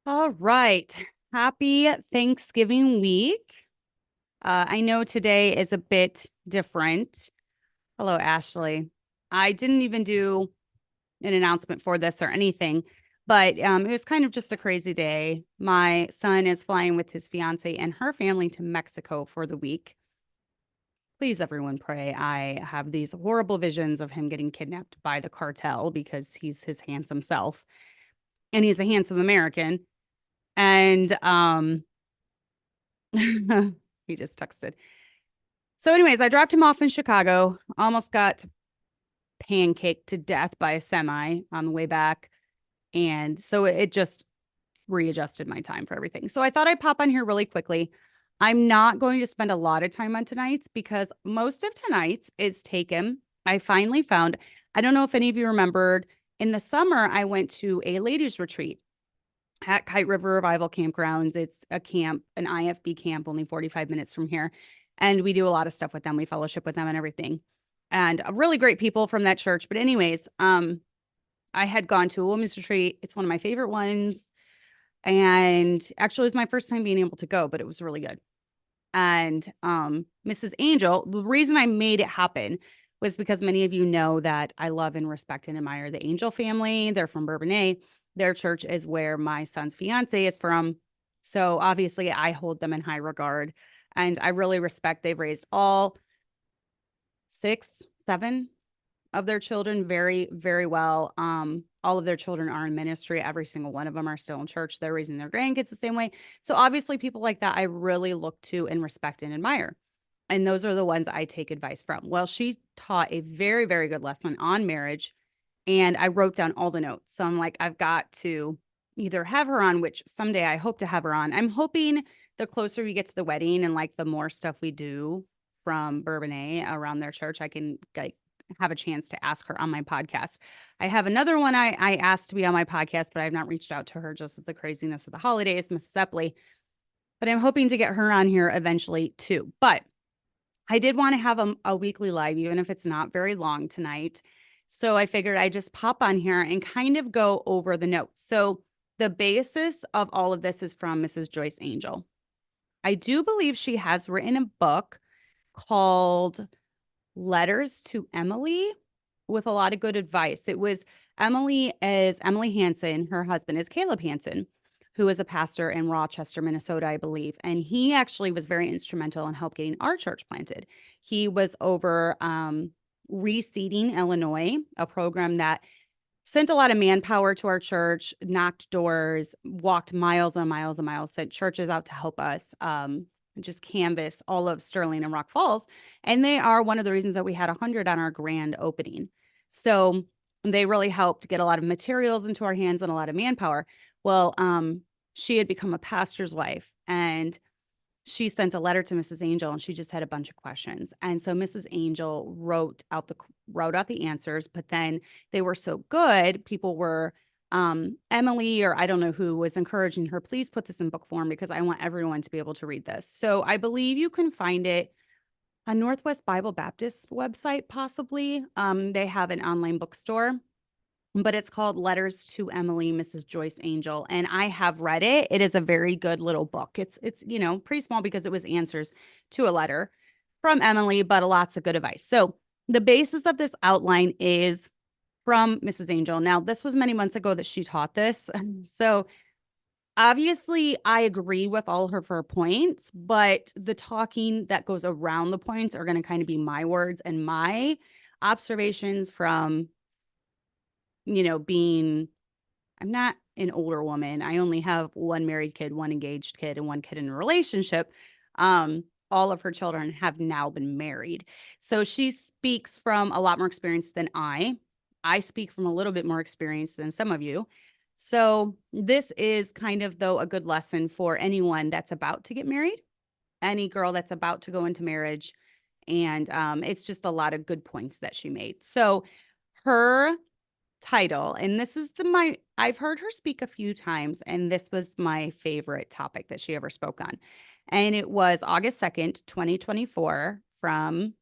All right. Happy Thanksgiving week. I know today is a bit different. Hello, Ashley. I didn't even do an announcement for this or anything, but it was kind of just a crazy day. My son is flying with his fiance and her family to Mexico for the week. Please, everyone, pray. I have these horrible visions of him getting kidnapped by the cartel because he's his handsome self and he's a handsome American. And he just texted. So, anyways, I dropped him off in Chicago, almost got pancaked to death by a semi on the way back. And so it just readjusted my time for everything. So I thought I'd pop on here really quickly. I'm not going to spend a lot of time on tonight's because most of tonight's is taken. I finally found, I don't know if any of you remembered, in the summer, I went to a ladies' retreat at Kite River Revival Campgrounds. It's a camp, an IFB camp, only 45 minutes from here. And we do a lot of stuff with them. We fellowship with them and everything. And really great people from that church. But anyways, I had gone to a women's retreat. It's one of my favorite ones. And actually it was my first time being able to go, but it was really good. And Mrs. Angel, the reason I made it happen was because many of you know that I love and respect and admire the Angel family. They're from Bourbonnais. Their church is where my son's fiance is from. So obviously I hold them in high regard. And I really respect they've raised all 6, 7 of their children very, very well. All of their children are in ministry. Every single one of them are still in church. They're raising their grandkids the same way. So obviously people like that, I really look to and respect and admire. And those are the ones I take advice from. Well, she taught a very, very good lesson on marriage. And I wrote down all the notes. So I'm like, I've got to either have her on, which someday I hope to have her on. I'm hoping the closer we get to the wedding and like the more stuff we do from Bourbonnais around their church, I can like have a chance to ask her on my podcast. I have another one I asked to be on my podcast, but I've not reached out to her just with the craziness of the holidays, Mrs. Epley. But I'm hoping to get her on here eventually too. But I did want to have a weekly live, even if it's not very long tonight. So I figured I'd just pop on here and kind of go over the notes. So the basis of all of this is from Mrs. Joyce Angel. I do believe she has written a book called Letters to Emily with a lot of good advice. It was Emily Hansen. Her husband is Caleb Hansen, who is a pastor in Rochester, Minnesota, I believe. And he actually was very instrumental in help getting our church planted. He was over Reseeding Illinois, a program that sent a lot of manpower to our church, knocked doors, walked miles and miles and miles, sent churches out to help us just canvass all of Sterling and Rock Falls. And they are one of the reasons that we had 100 on our grand opening. So they really helped get a lot of materials into our hands and a lot of manpower. Well, she had become a pastor's wife and she sent a letter to Mrs. Angel and she just had a bunch of questions. And so Mrs. Angel wrote out the answers, but then they were so good, people were Emily, or I don't know who, was encouraging her, please put this in book form because I want everyone to be able to read this. So I believe you can find it on Northwest Bible Baptist website, possibly. They have an online bookstore, but it's called Letters to Emily, Mrs. Joyce Angel. And I have read it. It is a very good little book. It's pretty small because it was answers to a letter from Emily, but lots of good advice. So the basis of this outline is from Mrs. Angel. Now, this was many months ago that she taught this. So obviously I agree with all of her points, but the talking that goes around the points are going to kind of be my words and my observations from being, I'm not an older woman. I only have one married kid, one engaged kid, and one kid in a relationship. All of her children have now been married. So she speaks from a lot more experience than I. I speak from a little bit more experience than some of you. So this is kind of, though, a good lesson for anyone that's about to get married, any girl that's about to go into marriage. And it's just a lot of good points that she made. So her title, and this is I've heard her speak a few times, and this was my favorite topic that she ever spoke on. And it was August 2nd, 2024, from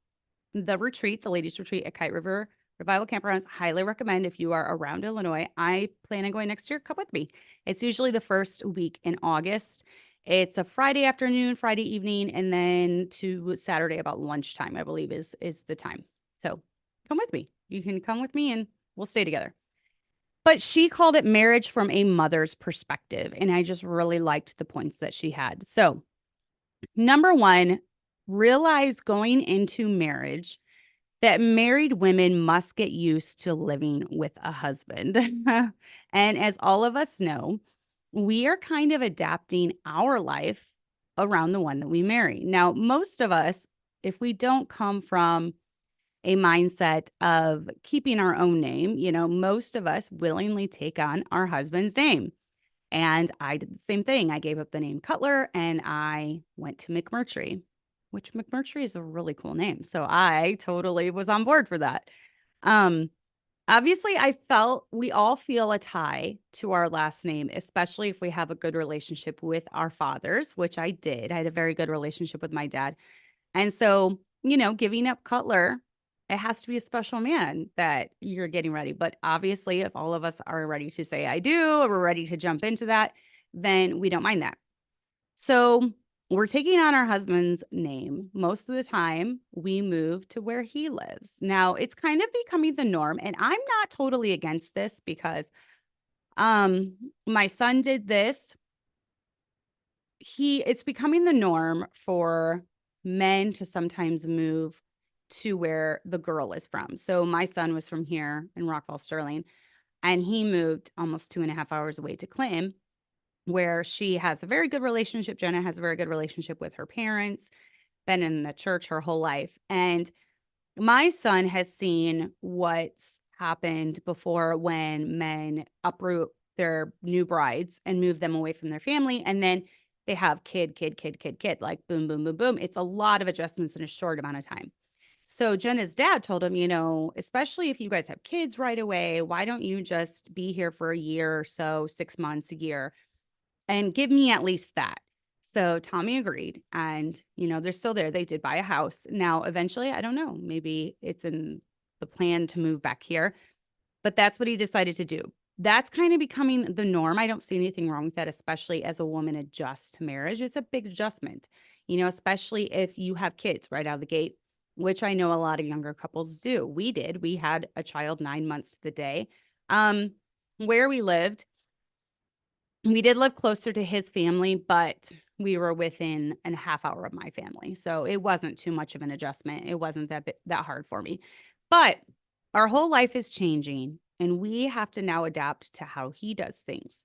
the retreat, the ladies' retreat at Kite River Revival Campgrounds, highly recommend if you are around Illinois. I plan on going next year. Come with me. It's usually the first week in August. It's a Friday afternoon, Friday evening, and then to Saturday about lunchtime, I believe is the time. So come with me. You can come with me and we'll stay together. But she called it marriage from a mother's perspective. And I just really liked the points that she had. So, number one, realize going into marriage that married women must get used to living with a husband. And as all of us know, we are kind of adapting our life around the one that we marry. Now, most of us, if we don't come from a mindset of keeping our own name, most of us willingly take on our husband's name. And I did the same thing. I gave up the name Cutler and I went to McMurtry, which McMurtry is a really cool name. So I totally was on board for that. Um, Obviously, I felt we all feel a tie to our last name, especially if we have a good relationship with our fathers, which I did. I had a very good relationship with my dad. And so, giving up Cutler, it has to be a special man that you're getting ready. But obviously, if all of us are ready to say I do, or we're ready to jump into that, then we don't mind that. So we're taking on our husband's name. Most of the time, we move to where he lives. Now, it's kind of becoming the norm. And I'm not totally against this because my son did this. It's becoming the norm for men to sometimes move to where the girl is from. So my son was from here in Rockville, Sterling, and he moved almost 2.5 hours away to Clinton, where she has a very good relationship. Jenna has a very good relationship with her parents, been in the church her whole life. And my son has seen what's happened before when men uproot their new brides and move them away from their family. And then they have kid, like boom, boom, boom, boom. It's a lot of adjustments in a short amount of time. So Jenna's dad told him, especially if you guys have kids right away, why don't you just be here for a year or so, 6 months, a year, and give me at least that. So Tommy agreed. And, they're still there. They did buy a house. Now, eventually, I don't know, maybe it's in the plan to move back here, but that's what he decided to do. That's kind of becoming the norm. I don't see anything wrong with that, especially as a woman adjusts to marriage. It's a big adjustment, especially if you have kids right out of the gate, which I know a lot of younger couples do. We did. We had a child 9 months to the day. Where we lived, we did live closer to his family, but we were within a half hour of my family. So it wasn't too much of an adjustment. It wasn't that hard for me. But our whole life is changing and we have to now adapt to how he does things.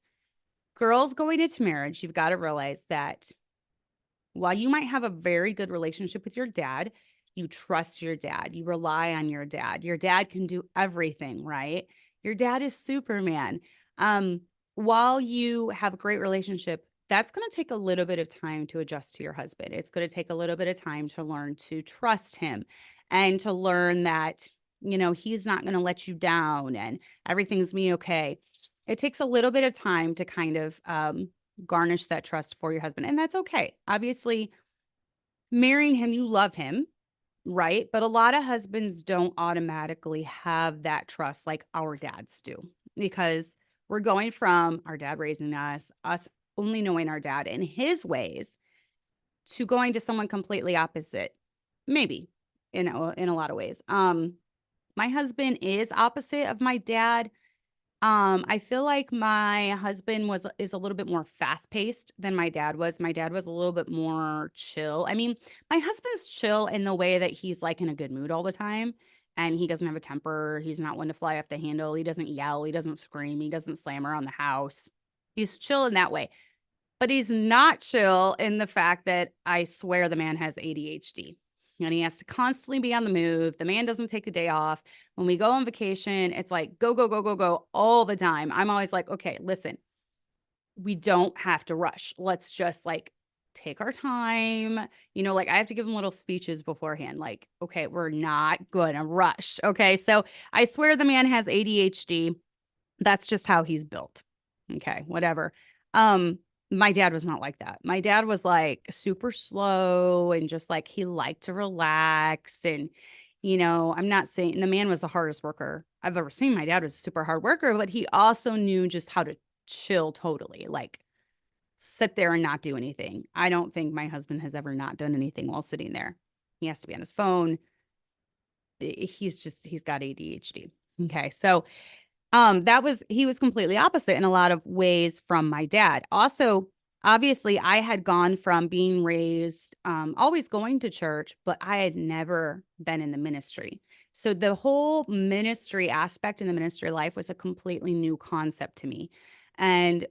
Girls going into marriage, you've got to realize that while you might have a very good relationship with your dad, you trust your dad, you rely on your dad. Your dad can do everything, right? Your dad is Superman. While you have a great relationship, that's going to take a little bit of time to adjust to your husband. It's going to take a little bit of time to learn to trust him and to learn that, he's not going to let you down and everything's me okay. It takes a little bit of time to kind of garnish that trust for your husband. And that's okay. Obviously, marrying him, you love him, right? But a lot of husbands don't automatically have that trust like our dads do because we're going from our dad raising us only knowing our dad and his ways to going to someone completely opposite, maybe in a lot of ways. My husband is opposite of my dad. I feel like my husband is a little bit more fast-paced than my dad was. My dad was a little bit more chill. I mean, my husband's chill in the way that he's like in a good mood all the time and he doesn't have a temper. He's not one to fly off the handle. He doesn't yell, he doesn't scream, he doesn't slam around the house. He's chill in that way. But he's not chill in the fact that I swear the man has ADHD. And he has to constantly be on the move. The man doesn't take a day off. When we go on vacation, it's like go, go, go, go, go all the time. I'm always like, okay, listen, we don't have to rush. Let's just like take our time. Like I have to give him little speeches beforehand. Like, okay, we're not going to rush. Okay. So I swear the man has ADHD. That's just how he's built. Okay. Whatever. My dad was not like that. My dad was like super slow and just like he liked to relax and I'm not saying the man was the hardest worker I've ever seen. My dad was a super hard worker, but he also knew just how to chill totally, like sit there and not do anything. I don't think my husband has ever not done anything while sitting there. He has to be on his phone. He's got ADHD. Okay. So he was completely opposite in a lot of ways from my dad. Also, obviously, I had gone from being raised always going to church, but I had never been in the ministry. So the whole ministry aspect in the ministry life was a completely new concept to me. And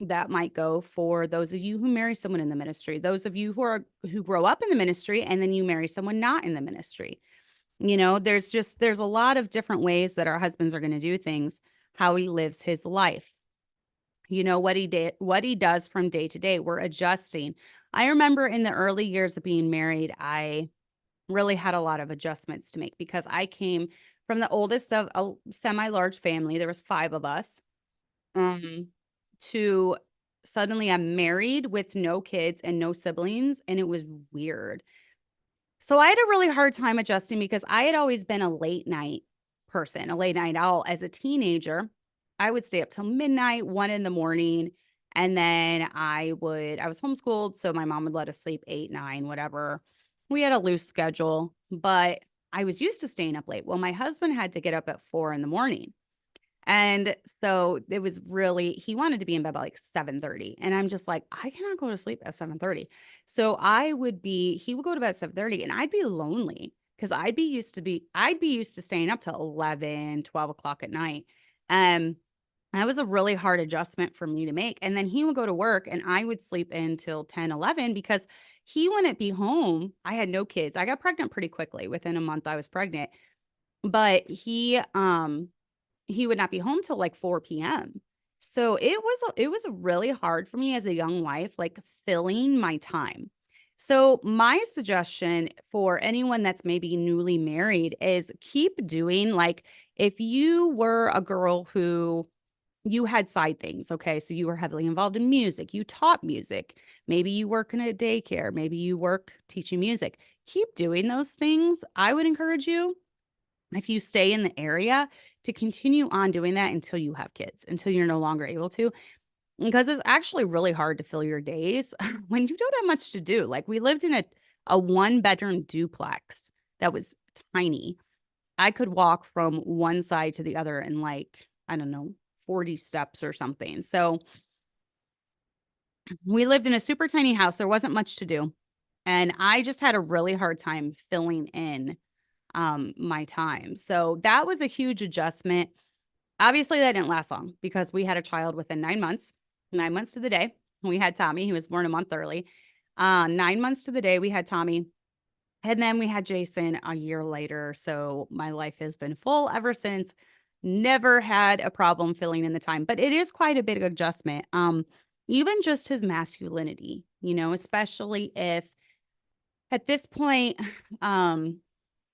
that might go for those of you who marry someone in the ministry, those of you who grow up in the ministry and then you marry someone not in the ministry. There's a lot of different ways that our husbands are going to do things, how he lives his life. What he did, what he does from day to day. We're adjusting. I remember in the early years of being married, I really had a lot of adjustments to make because I came from the oldest of a semi-large family. There was 5 of us. Um, to suddenly I'm married with no kids and no siblings, and it was weird. So I had a really hard time adjusting because I had always been a late night person, a late night owl. As a teenager, I would stay up till midnight, 1 in the morning, and then I was homeschooled, so my mom would let us sleep 8, 9, whatever. We had a loose schedule, but I was used to staying up late. Well, my husband had to get up at 4 in the morning. And so it was really he wanted to be in bed by like 7:30. And I'm just like, I cannot go to sleep at 7:30. So he would go to bed at 7:30 and I'd be lonely because I'd be used to staying up till 11, 12 o'clock at night. Um, that was a really hard adjustment for me to make. And then he would go to work and I would sleep until 10, 11 because he wouldn't be home. I had no kids. I got pregnant pretty quickly. Within a month, I was pregnant. But he would not be home till like 4 p.m. So it was really hard for me as a young wife, like filling my time. So my suggestion for anyone that's maybe newly married is keep doing like if you were a girl who you had side things, okay? So you were heavily involved in music, you taught music, maybe you work in a daycare, maybe you work teaching music. Keep doing those things. I would encourage you if you stay in the area to continue on doing that until you have kids, until you're no longer able to, because it's actually really hard to fill your days when you don't have much to do. Like we lived in a 1-bedroom duplex that was tiny. I could walk from one side to the other in like, I don't know, 40 steps or something. So we lived in a super tiny house. There wasn't much to do. And I just had a really hard time filling in my time. So that was a huge adjustment. Obviously, that didn't last long because we had a child within 9 months, 9 months to the day. We had Tommy. He was born a month early. 9 months to the day, we had Tommy. And then we had Jason a year later. So my life has been full ever since. Never had a problem filling in the time, but it is quite a big adjustment. Even just his masculinity, especially if at this point,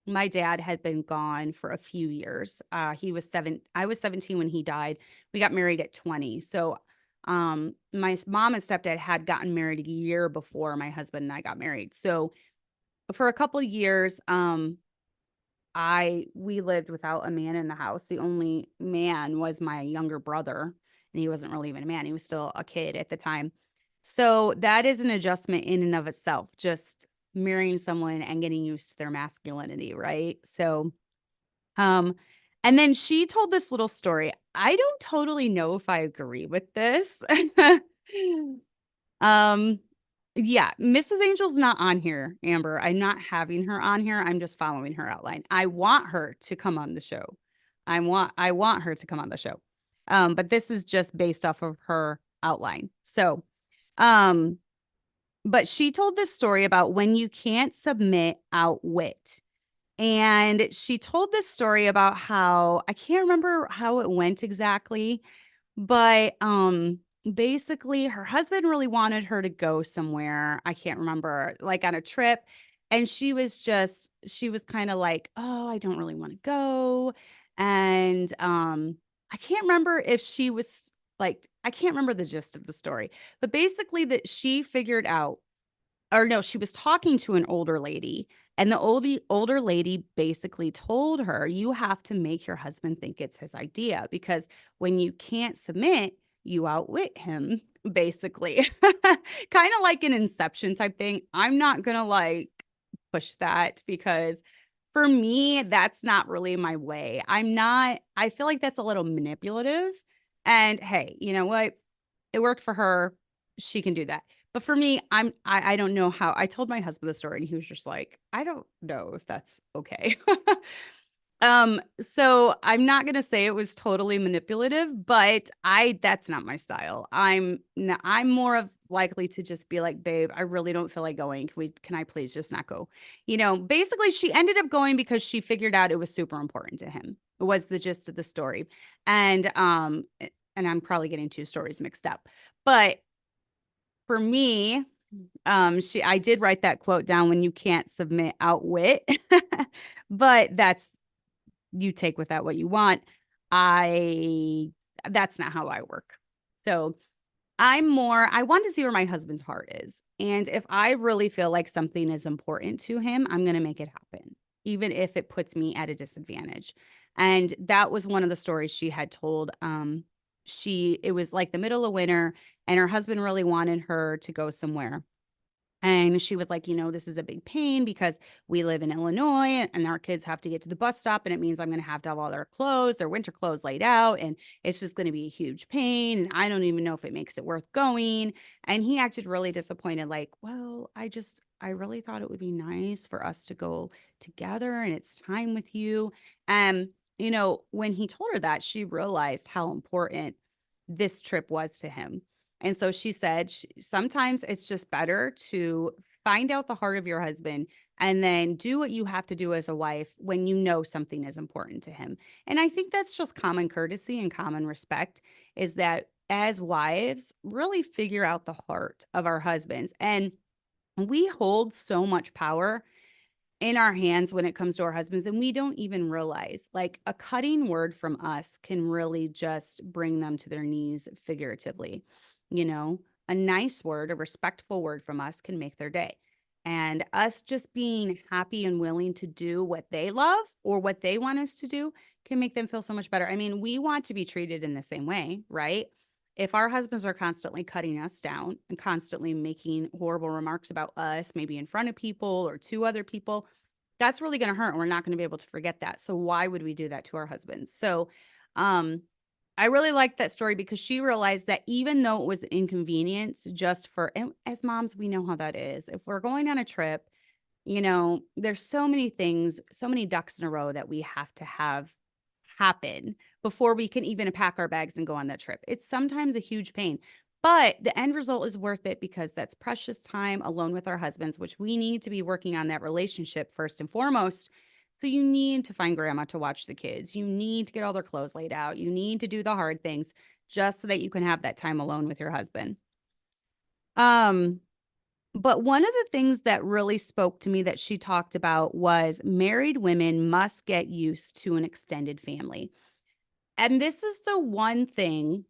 my dad had been gone for a few years. I was 17 when he died. We got married at 20. So, my mom and stepdad had gotten married a year before my husband and I got married. So for a couple of years, we lived without a man in the house. The only man was my younger brother, and he wasn't really even a man. He was still a kid at the time. So that is an adjustment in and of itself, just marrying someone and getting used to their masculinity, right? So, um, and then she told this little story. I don't totally know if I agree with this. Um, yeah, Mrs. Angel's not on here, Amber. I'm not having her on here. I'm just following her outline. I want her to come on the show. I want her to come on the show. But this is just based off of her outline. So, um, but she told this story about when you can't submit, outwit. And she told this story about how I can't remember how it went exactly, but basically her husband really wanted her to go somewhere. I can't remember, like on a trip. And she was kind of like, "Oh, I don't really want to go." And I can't remember if she was like I can't remember the gist of the story, but basically that she figured out or no, she was talking to an older lady And the older lady basically told her, you have to make your husband think it's his idea, because when you can't submit, you outwit him, basically. Kind of like an Inception type thing. I'm not going to like push that, because for me, that's not really my way. I feel like that's a little manipulative. And hey, you know what? It worked for her. She can do that. But for me, I don't know how. I told my husband the story and he was just like, I don't know if that's okay. So I'm not gonna say it was totally manipulative, but that's not my style. I'm more of likely to just be like, babe, I really don't feel like going. Can I please just not go? Basically she ended up going because she figured out it was super important to him. It was the gist of the story. And I'm probably getting two stories mixed up. But for me, I did write that quote down: when you can't submit, outwit. But you take with that what you want. That's not how I work. So I want to see where my husband's heart is. And if I really feel like something is important to him, I'm going to make it happen, even if it puts me at a disadvantage. And that was one of the stories she had told. It was like the middle of winter and her husband really wanted her to go somewhere. And she was like, this is a big pain because we live in Illinois and our kids have to get to the bus stop. And it means I'm going to have all their clothes, their winter clothes laid out. And it's just going to be a huge pain. And I don't even know if it makes it worth going. And he acted really disappointed, like, well, I really thought it would be nice for us to go together and it's time with you. And, when he told her that, she realized how important this trip was to him. And so she said, sometimes it's just better to find out the heart of your husband and then do what you have to do as a wife when you know something is important to him. And I think that's just common courtesy and common respect, is that as wives, really figure out the heart of our husbands. And we hold so much power in our hands when it comes to our husbands, and we don't even realize, like, a cutting word from us can really just bring them to their knees, figuratively. A nice word, a respectful word from us can make their day. And us just being happy and willing to do what they love or what they want us to do can make them feel so much better. I mean, we want to be treated in the same way, right? If our husbands are constantly cutting us down and constantly making horrible remarks about us, maybe in front of people or to other people, that's really going to hurt. And we're not going to be able to forget that. So why would we do that to our husbands? So, I really liked that story because she realized that even though it was an inconvenience, and as moms, we know how that is. If we're going on a trip, there's so many things, so many ducks in a row that we have to have happen before we can even pack our bags and go on that trip. It's sometimes a huge pain, but the end result is worth it because that's precious time alone with our husbands, which we need to be working on that relationship first and foremost. So you need to find grandma to watch the kids. You need to get all their clothes laid out. You need to do the hard things just so that you can have that time alone with your husband. But one of the things that really spoke to me that she talked about was married women must get used to an extended family. And this is the one thing,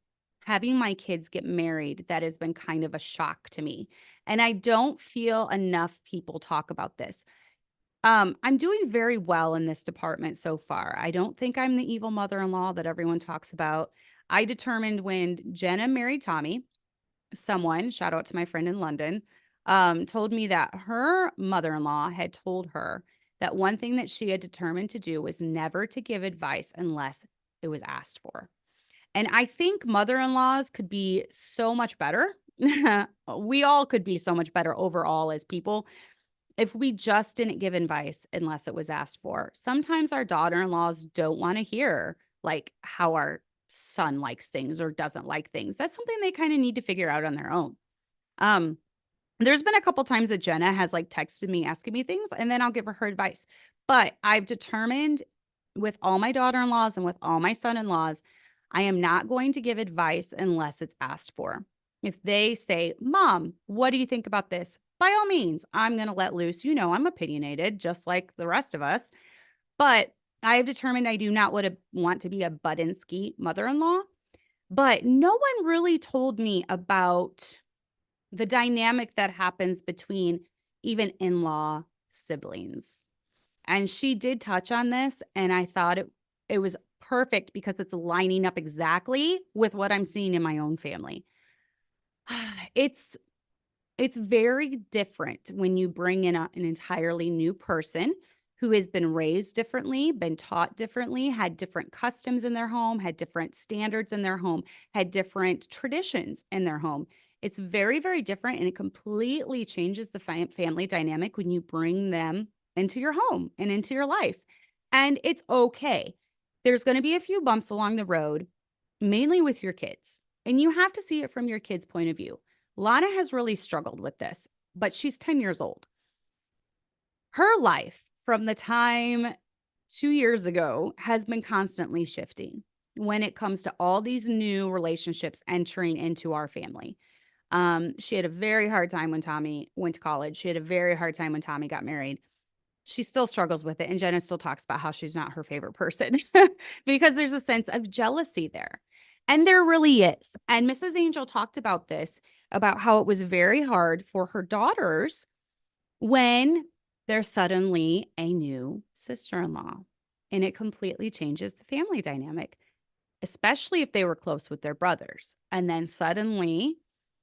having my kids get married, that has been kind of a shock to me. And I don't feel enough people talk about this. I'm doing very well in this department so far. I don't think I'm the evil mother-in-law that everyone talks about. I determined when Jenna married Tommy, someone, shout out to my friend in London, told me that her mother-in-law had told her that one thing that she had determined to do was never to give advice unless it was asked for. And I think mother-in-laws could be so much better. We all could be so much better overall as people if we just didn't give advice unless it was asked for. Sometimes our daughter-in-laws don't want to hear like how our son likes things or doesn't like things. That's something they kind of need to figure out on their own. Um, there's been a couple times that Jenna has like texted me asking me things, and then I'll give her advice. But I've determined with all my daughter-in-laws and with all my son-in-laws, I am not going to give advice unless it's asked for. If they say, Mom, what do you think about this? By all means, I'm going to let loose. I'm opinionated just like the rest of us. But I have determined I do not want to be a butt-and-skeet mother-in-law. But no one really told me about the dynamic that happens between even in-law, siblings. And she did touch on this, and I thought it was perfect because it's lining up exactly with what I'm seeing in my own family. It's very different when you bring in an entirely new person who has been raised differently, been taught differently, had different customs in their home, had different standards in their home, had different traditions in their home. It's very, very different, and it completely changes the family dynamic when you bring them into your home and into your life. And it's okay. There's going to be a few bumps along the road, mainly with your kids, and you have to see it from your kids' point of view. Lana has really struggled with this, but she's 10 years old. Her life from the time 2 years ago has been constantly shifting when it comes to all these new relationships entering into our family. She had a very hard time when Tommy went to college. She had a very hard time when Tommy got married. She still struggles with it. And Jenna still talks about how she's not her favorite person because there's a sense of jealousy there. And there really is. And Mrs. Angel talked about this, about how it was very hard for her daughters when there's suddenly a new sister-in-law. And it completely changes the family dynamic, especially if they were close with their brothers. And then suddenly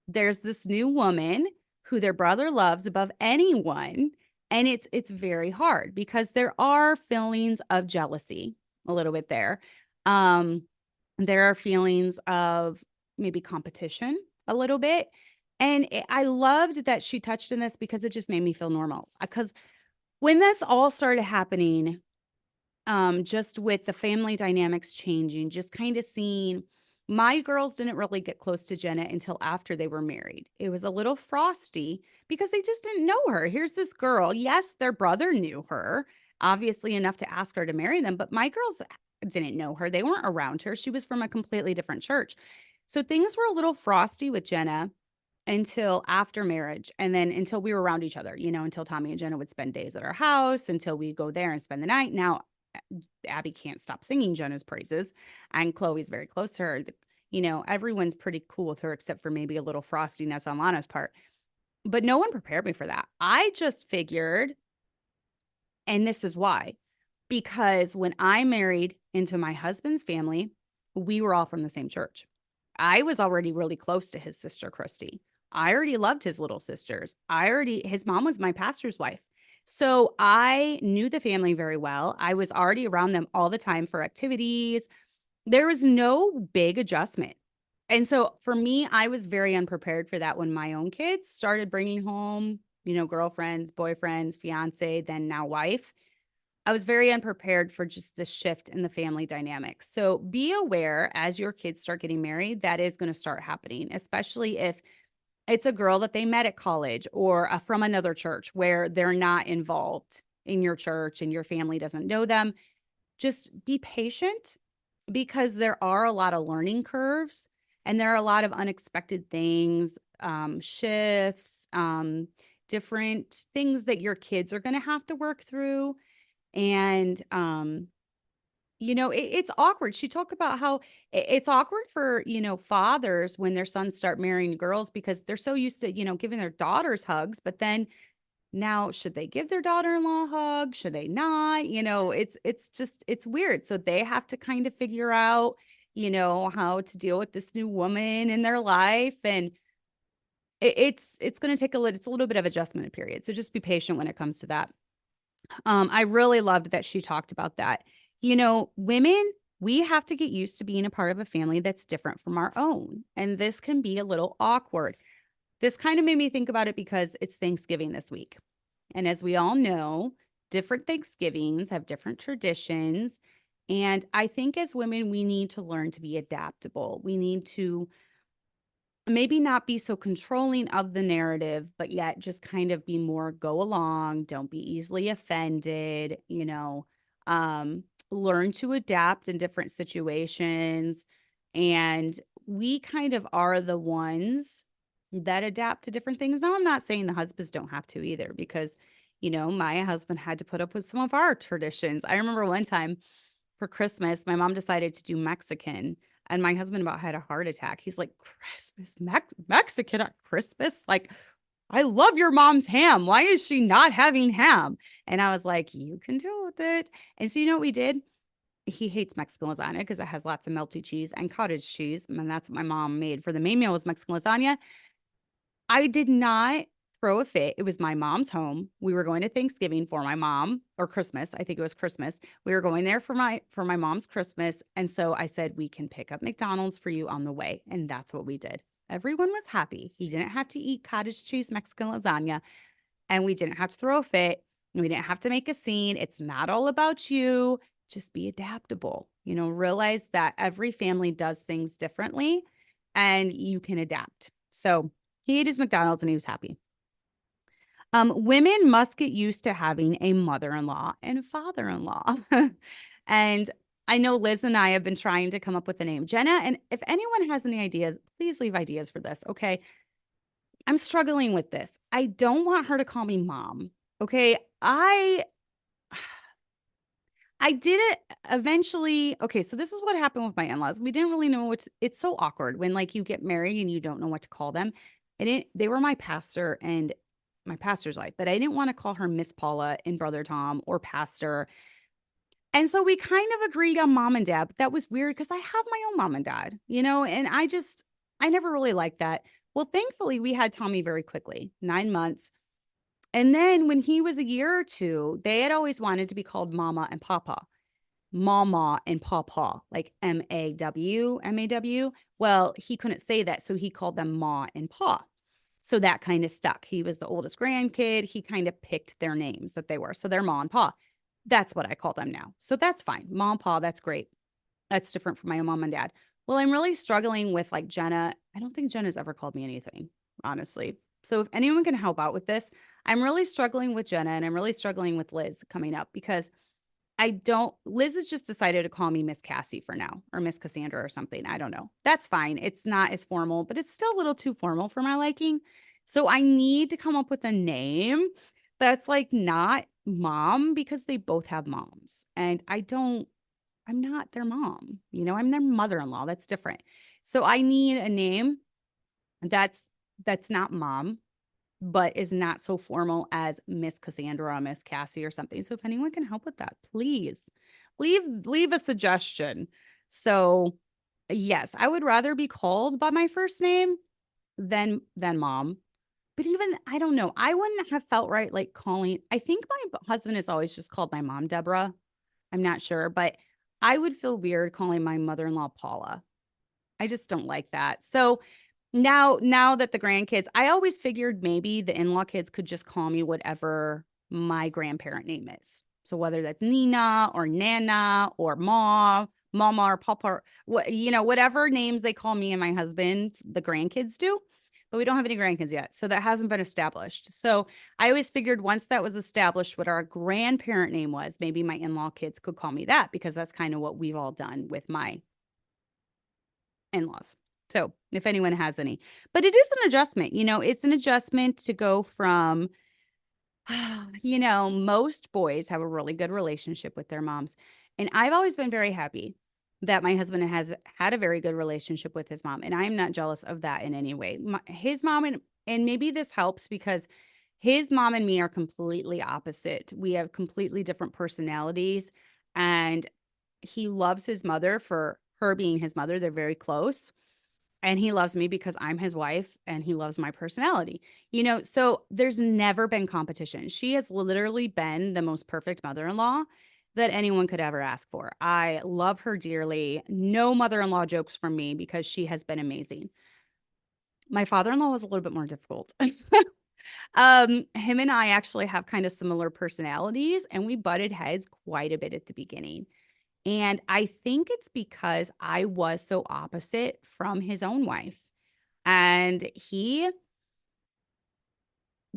there's this new woman who their brother loves above anyone. And it's very hard because there are feelings of jealousy a little bit there. There are feelings of maybe competition a little bit. And I loved that she touched on this because it just made me feel normal. Because when this all started happening, just with the family dynamics changing, just kind of seeing my girls didn't really get close to Jenna until after they were married. It was a little frosty because they just didn't know her. Here's this girl. Yes, their brother knew her, obviously enough to ask her to marry them, but my girls didn't know her. They weren't around her. She was from a completely different church. So things were a little frosty with Jenna until after marriage, and then until we were around each other, until Tommy and Jenna would spend days at our house, until we go there and spend the night. Now, Abby can't stop singing Jenna's praises, and Chloe's very close to her. Everyone's pretty cool with her except for maybe a little frostiness on Lana's part. But no one prepared me for that. I just figured, and this is why, because when I married into my husband's family, we were all from the same church. I was already really close to his sister, Christy. I already loved his little sisters. His mom was my pastor's wife. So I knew the family very well. I was already around them all the time for activities. There was no big adjustment. And so for me, I was very unprepared for that when my own kids started bringing home, girlfriends, boyfriends, fiance, then now wife. I was very unprepared for just the shift in the family dynamics. So be aware as your kids start getting married, that is going to start happening, especially if it's a girl that they met at college or from another church where they're not involved in your church and your family doesn't know them. Just be patient because there are a lot of learning curves and there are a lot of unexpected things, shifts, different things that your kids are going to have to work through. And, it's awkward. She talked about how it's awkward for, fathers when their sons start marrying girls because they're so used to, giving their daughters hugs. But then now, should they give their daughter-in-law a hug? Should they not? It's weird. So they have to kind of figure out, how to deal with this new woman in their life. And it's going to take it's a little bit of adjustment period. So just be patient when it comes to that. I really loved that she talked about that. Women, we have to get used to being a part of a family that's different from our own. And this can be a little awkward. This kind of made me think about it because it's Thanksgiving this week. And as we all know, different Thanksgivings have different traditions. And I think as women, we need to learn to be adaptable. We need to maybe not be so controlling of the narrative, but yet just kind of be more go along. Don't be easily offended, learn to adapt in different situations. And we kind of are the ones that adapt to different things. Now, I'm not saying the husbands don't have to either, because, my husband had to put up with some of our traditions. I remember one time for Christmas, my mom decided to do Mexican. And my husband about had a heart attack. He's like, Christmas, Mexican at Christmas? Like, I love your mom's ham. Why is she not having ham? And I was like, you can deal with it. And so you know what we did? He hates Mexican lasagna because it has lots of melty cheese and cottage cheese. And that's what my mom made for the main meal was Mexican lasagna. I did not throw a fit. It was my mom's home. We were going to Thanksgiving for my mom or Christmas. I think it was Christmas. We were going there for my mom's Christmas. And so I said, we can pick up McDonald's for you on the way. And that's what we did. Everyone was happy. He didn't have to eat cottage cheese Mexican lasagna. And we didn't have to throw a fit. We didn't have to make a scene. It's not all about you. Just be adaptable. You know, realize that every family does things differently and you can adapt. So he ate his McDonald's and he was happy. Women must get used to having a mother-in-law and father-in-law. And I know Liz and I have been trying to come up with a name. Jenna, and if anyone has any ideas, please leave ideas for this, okay? I'm struggling with this. I don't want her to call me mom, okay? I did it eventually. Okay, so this is what happened with my in-laws. We didn't really know it's so awkward when like you get married and you don't know what to call them. And they were my pastor and my pastor's wife, but I didn't want to call her Miss Paula and Brother Tom or pastor. And so we kind of agreed on mom and dad, but that was weird because I have my own mom and dad, you know, and I never really liked that. Well, thankfully we had Tommy very quickly, 9 months. And then when he was a year or two, they had always wanted to be called Mama and Papa. Mama and Papa, like MAW, MAW. Well, he couldn't say that, so he called them Ma and Pa. So that kind of stuck. He was the oldest grandkid. He kind of picked their names that they were. So they're Ma and Pa. That's what I call them now. So that's fine. Ma and Pa, that's great. That's different from my mom and dad. Well, I'm really struggling with like Jenna. I don't think Jenna's ever called me anything, honestly. So if anyone can help out with this, I'm really struggling with Jenna and I'm really struggling with Liz coming up because Liz has just decided to call me Miss Cassie for now or Miss Cassandra or something. I don't know. That's fine. It's not as formal, but it's still a little too formal for my liking. So I need to come up with a name that's like not mom because they both have moms. And I'm not their mom. You know, I'm their mother-in-law. That's different. So I need a name that's not mom, but is not so formal as Miss Cassandra, Miss Cassie or something. So if anyone can help with that, please leave a suggestion. So yes, I would rather be called by my first name than mom. But even, I don't know, I wouldn't have felt right like calling, I think my husband has always just called my mom Deborah. I'm not sure, but I would feel weird calling my mother-in-law Paula. I just don't like that. So now that the grandkids, I always figured maybe the in-law kids could just call me whatever my grandparent name is. So whether that's Nina or Nana or Mama or Papa, or whatever names they call me and my husband, the grandkids do. But we don't have any grandkids yet. So that hasn't been established. So I always figured once that was established, what our grandparent name was, maybe my in-law kids could call me that because that's kind of what we've all done with my in-laws. So if anyone has any, but it is an adjustment, it's an adjustment to go from, most boys have a really good relationship with their moms. And I've always been very happy that my husband has had a very good relationship with his mom. And I'm not jealous of that in any way. His mom, and maybe this helps because his mom and me are completely opposite. We have completely different personalities and he loves his mother for her being his mother. They're very close. And he loves me because I'm his wife and he loves my personality. So there's never been competition. She has literally been the most perfect mother-in-law that anyone could ever ask for. I love her dearly. No mother-in-law jokes from me because she has been amazing. My father-in-law was a little bit more difficult. Him and I actually have kind of similar personalities and we butted heads quite a bit at the beginning. And I think it's because I was so opposite from his own wife. And he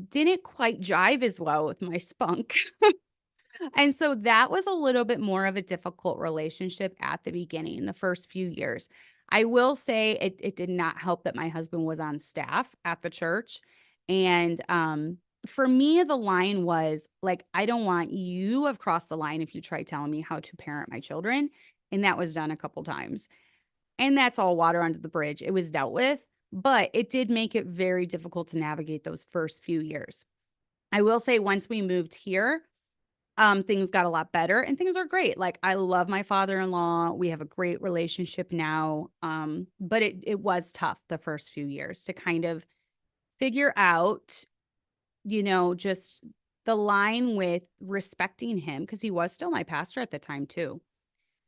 didn't quite jive as well with my spunk. And so that was a little bit more of a difficult relationship at the beginning, the first few years. I will say it did not help that my husband was on staff at the church. And for me, the line was like, I don't want you have crossed the line if you try telling me how to parent my children. And that was done a couple times. And that's all water under the bridge. It was dealt with. but it did make it very difficult to navigate those first few years. I will say once we moved here, things got a lot better and things are great. Like I love my father-in-law. We have a great relationship now. But it was tough the first few years to kind of figure out, just the line with respecting him because he was still my pastor at the time too.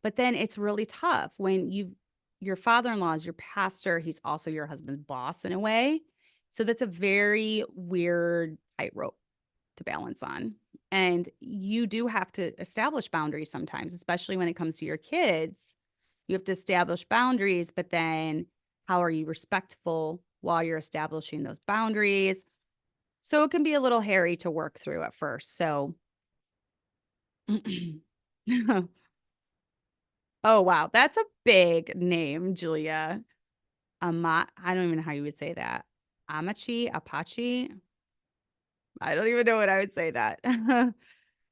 But then it's really tough when your father-in-law is your pastor, he's also your husband's boss in a way. So that's a very weird tightrope to balance on. And you do have to establish boundaries sometimes, especially when it comes to your kids. You have to establish boundaries, but then how are you respectful while you're establishing those boundaries? So it can be a little hairy to work through at first. So, oh, wow. That's a big name, Julia. I don't even know how you would say that. Apache. I don't even know what I would say that.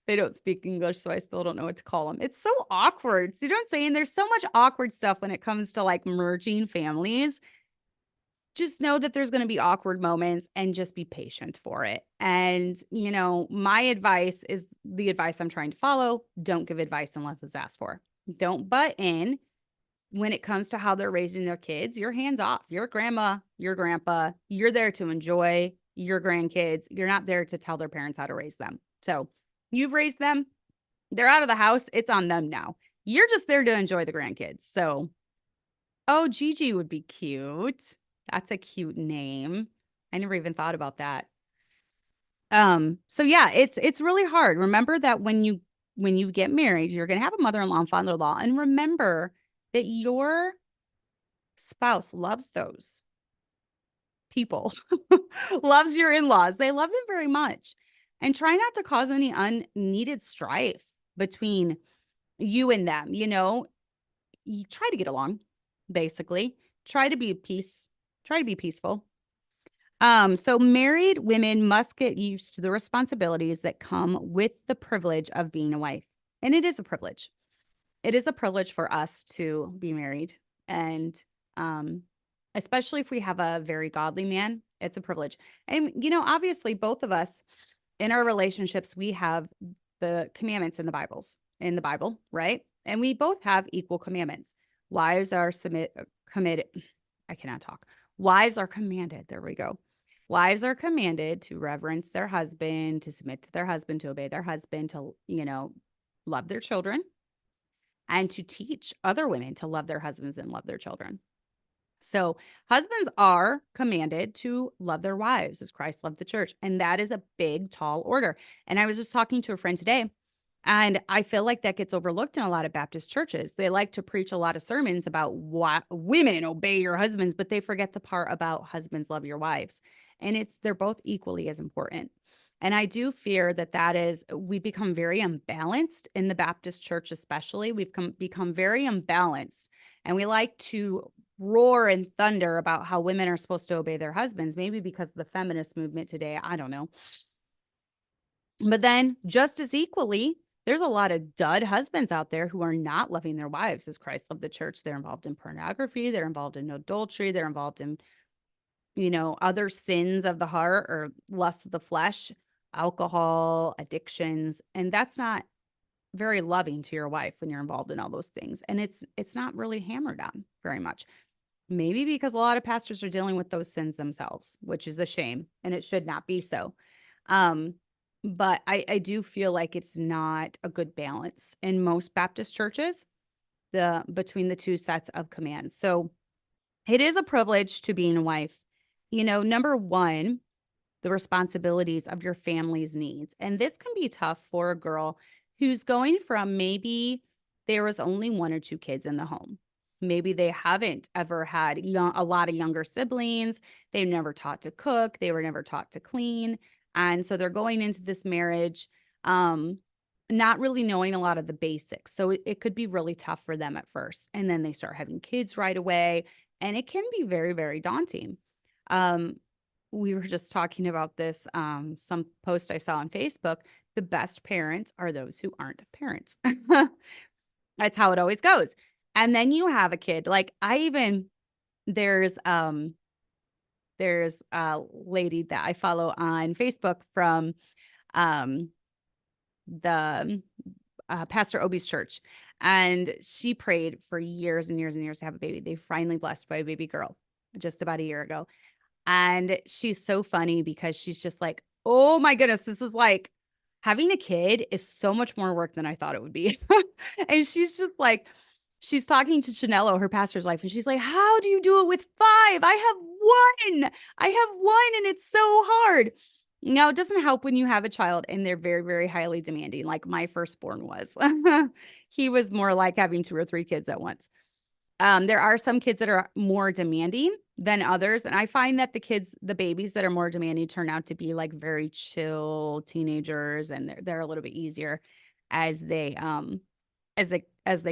They don't speak English, so I still don't know what to call them. It's so awkward. So you know what I'm saying? There's so much awkward stuff when it comes to like merging families. Just know that there's going to be awkward moments and just be patient for it. And, my advice is the advice I'm trying to follow. Don't give advice unless it's asked for. Don't butt in when it comes to how they're raising their kids. Your hands off. Your grandma, your grandpa, you're there to enjoy your grandkids. You're not there to tell their parents how to raise them. So you've raised them. They're out of the house. It's on them now. You're just there to enjoy the grandkids. So, oh, Gigi would be cute. That's a cute name. I never even thought about that. So yeah, it's really hard. Remember that when you get married, you're going to have a mother-in-law and father-in-law, and remember that your spouse loves those people, loves your in-laws. They love them very much. And try not to cause any unneeded strife between you and them. You try to get along, basically. Try to be peaceful. So married women must get used to the responsibilities that come with the privilege of being a wife. And it is a privilege. It is a privilege for us to be married. And especially if we have a very godly man, it's a privilege. And, obviously both of us in our relationships, we have the commandments in the Bible, right? And we both have equal commandments. Wives are committed. I cannot talk. Wives are commanded. There we go. Wives are commanded to reverence their husband, to submit to their husband, to obey their husband, to, love their children, and to teach other women to love their husbands and love their children. So husbands are commanded to love their wives as Christ loved the church. And that is a big, tall order. And I was just talking to a friend today, and I feel like that gets overlooked in a lot of Baptist churches. They like to preach a lot of sermons about what women obey your husbands, but they forget the part about husbands love your wives. And they're both equally as important. And I do fear that we become very unbalanced in the Baptist church, especially. We've become very unbalanced, and we like to roar and thunder about how women are supposed to obey their husbands, maybe because of the feminist movement today. I don't know. But then just as equally, there's a lot of dud husbands out there who are not loving their wives as Christ loved the church. They're involved in pornography. They're involved in adultery. They're involved in, other sins of the heart or lust of the flesh, alcohol, addictions. And that's not very loving to your wife when you're involved in all those things. And it's not really hammered on very much. Maybe because a lot of pastors are dealing with those sins themselves, which is a shame, and it should not be so. But I do feel like it's not a good balance in most Baptist churches, between the two sets of commands. So it is a privilege to being a wife. Number one, the responsibilities of your family's needs. And this can be tough for a girl who's going from maybe there was only one or two kids in the home. Maybe they haven't ever had a lot of younger siblings. They've never taught to cook. They were never taught to clean. And so they're going into this marriage, not really knowing a lot of the basics. So it could be really tough for them at first. And then they start having kids right away. And it can be very, very daunting. We were just talking about this, some post I saw on Facebook. The best parents are those who aren't parents. That's how it always goes. And then you have a kid. Like there's There's a lady that I follow on Facebook from the Pastor Obi's church. And she prayed for years and years and years to have a baby. They finally blessed by a baby girl just about a year ago. And she's so funny because she's just like, oh my goodness, this is like having a kid is so much more work than I thought it would be. And she's just like, she's talking to Chanello, her pastor's wife, and she's like, how do you do it with 5? I have one and it's so hard. Now, it doesn't help when you have a child and they're very, very highly demanding, like my firstborn was. He was more like having 2 or 3 kids at once. There are some kids that are more demanding than others. And I find that the babies that are more demanding turn out to be like very chill teenagers, and they're a little bit easier as they